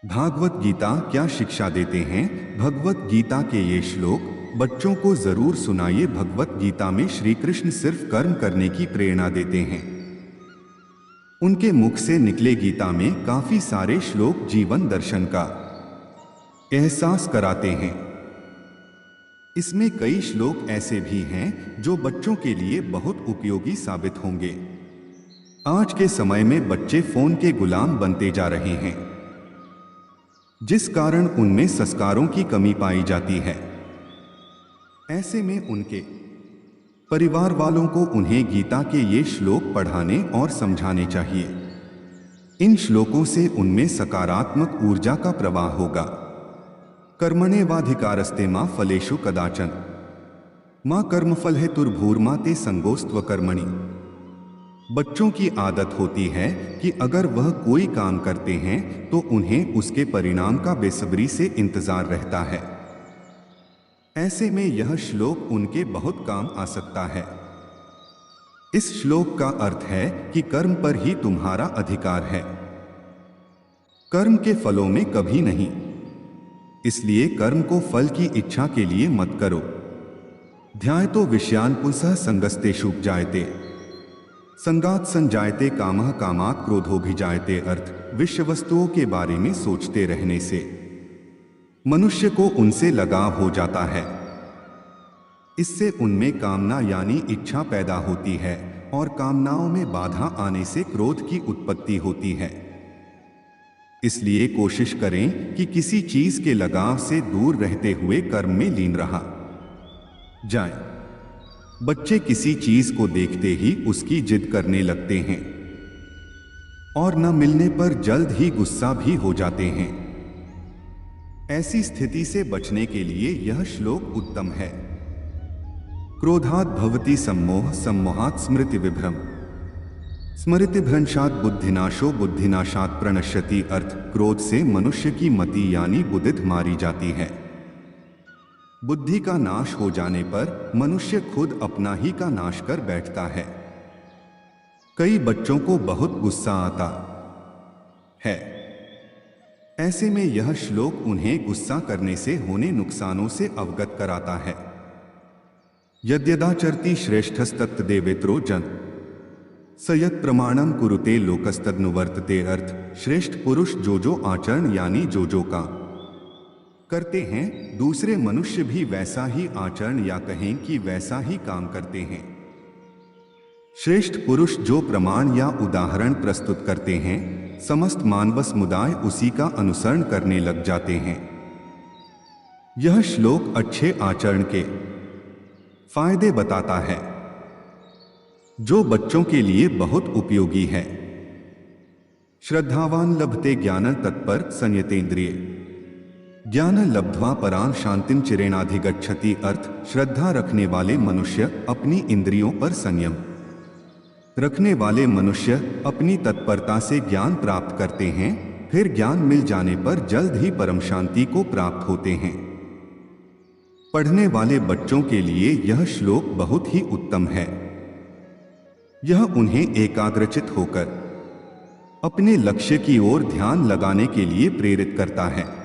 भागवत गीता क्या शिक्षा देते हैं? भगवत गीता के ये श्लोक बच्चों को जरूर सुनाइए। भगवत गीता में श्री कृष्ण सिर्फ कर्म करने की प्रेरणा देते हैं। उनके मुख से निकले गीता में काफी सारे श्लोक जीवन दर्शन का एहसास कराते हैं। इसमें कई श्लोक ऐसे भी हैं जो बच्चों के लिए बहुत उपयोगी साबित होंगे। आज के समय में बच्चे फोन के गुलाम बनते जा रहे हैं, जिस कारण उनमें संस्कारों की कमी पाई जाती है। ऐसे में उनके परिवार वालों को उन्हें गीता के ये श्लोक पढ़ाने और समझाने चाहिए। इन श्लोकों से उनमें सकारात्मक ऊर्जा का प्रवाह होगा। कर्मण्येवाधिकारस्ते मा फलेषु कदाचन मां कर्मफल हेतुर्भूर्मा ते संगोस्त्व कर्मणि। बच्चों की आदत होती है कि अगर वह कोई काम करते हैं तो उन्हें उसके परिणाम का बेसब्री से इंतजार रहता है। ऐसे में यह श्लोक उनके बहुत काम आ सकता है। इस श्लोक का अर्थ है कि कर्म पर ही तुम्हारा अधिकार है, कर्म के फलों में कभी नहीं। इसलिए कर्म को फल की इच्छा के लिए मत करो। ध्यायतो विषयान् पुंसः संगस्तेषु जायते संगात संजायते कामः कामात् क्रोधोऽभिजायते। अर्थ, विषय वस्तुओं के बारे में सोचते रहने से मनुष्य को उनसे लगाव हो जाता है। इससे उनमें कामना यानी इच्छा पैदा होती है और कामनाओं में बाधा आने से क्रोध की उत्पत्ति होती है। इसलिए कोशिश करें कि किसी चीज के लगाव से दूर रहते हुए कर्म में लीन रहा जाए। बच्चे किसी चीज को देखते ही उसकी जिद करने लगते हैं और न मिलने पर जल्द ही गुस्सा भी हो जाते हैं। ऐसी स्थिति से बचने के लिए यह श्लोक उत्तम है। क्रोधात् भवति सम्मोह सम्मोहात् स्मृति विभ्रम स्मृतिभ्रंशात् बुद्धिनाशो बुद्धिनाशात् प्रणश्यति। अर्थ, क्रोध से मनुष्य की मति यानी बुद्धि मारी जाती है। बुद्धि का नाश हो जाने पर मनुष्य खुद अपना ही का नाश कर बैठता है। कई बच्चों को बहुत गुस्सा आता है। ऐसे में यह श्लोक उन्हें गुस्सा करने से होने नुकसानों से अवगत कराता है। यद्यदाचरति श्रेष्ठस्तत् देवेत्रो जन सयत् प्रमाणम कुरुते लोकस्तदनुवर्तते। अर्थ, श्रेष्ठ पुरुष जो जो आचरण यानी जो जो का करते हैं, दूसरे मनुष्य भी वैसा ही आचरण या कहें कि वैसा ही काम करते हैं। श्रेष्ठ पुरुष जो प्रमाण या उदाहरण प्रस्तुत करते हैं, समस्त मानव समुदाय उसी का अनुसरण करने लग जाते हैं। यह श्लोक अच्छे आचरण के फायदे बताता है जो बच्चों के लिए बहुत उपयोगी है। श्रद्धावान लभते ज्ञान तत्पर संयतेन्द्रिय ज्ञान लब्ध्वा परां शांतिं चिरेणाधिगच्छति। अर्थ, श्रद्धा रखने वाले मनुष्य अपनी इंद्रियों पर संयम रखने वाले मनुष्य अपनी तत्परता से ज्ञान प्राप्त करते हैं, फिर ज्ञान मिल जाने पर जल्द ही परम शांति को प्राप्त होते हैं। पढ़ने वाले बच्चों के लिए यह श्लोक बहुत ही उत्तम है। यह उन्हें एकाग्रचित होकर अपने लक्ष्य की ओर ध्यान लगाने के लिए प्रेरित करता है।